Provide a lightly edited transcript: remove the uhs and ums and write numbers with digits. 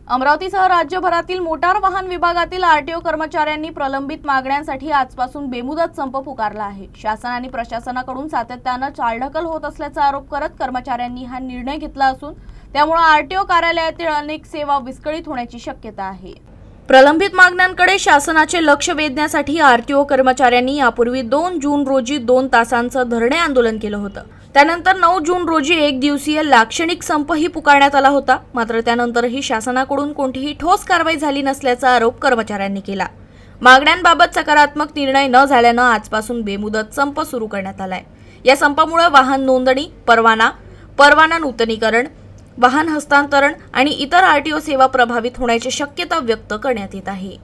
अमरावतीसह राज्यभरातील मोटार वाहन विभागातील आरटीओ कर्मचाऱ्यांनी प्रलंबित मागण्यांसाठी आजपासून बेमुदत संप पुकारला आहे। शासन आणि प्रशासनाकडून सातत्याने चालढकल होत असल्याचा आरोप करत कर्मचाऱ्यांनी हा निर्णय घेतला असून त्यामुळे आरटीओ कार्यालयातील अनेक सेवा विस्कळीत होण्याची शक्यता आहे। प्रलंबित मागण्यांकडे शासनाचे लक्ष वेधण्यासाठी आरटीओ कर्मचाऱ्यांनी यापूर्वी 2 जून रोजी 2 तासांचं धरणे आंदोलन केलं होतं। त्यानंतर 9 जून रोजी एक दिवसीय लाक्षणिक संपही पुकारण्यात आला होता। मात्र त्यानंतरही शासनाकडून कोणतीही ठोस कारवाई झाली नसल्याचा आरोप कर्मचाऱ्यांनी केला। मागण्यांबाबत सकारात्मक निर्णय न झाल्यानं आजपासून बेमुदत संप सुरू करण्यात आलाय। या संपामुळे वाहन नोंदणी, परवाना नूतनीकरण, वाहन हस्तांतरण आणि इतर आरटीओ सेवा प्रभावित होण्याची शक्यता व्यक्त करण्यात येत आहे।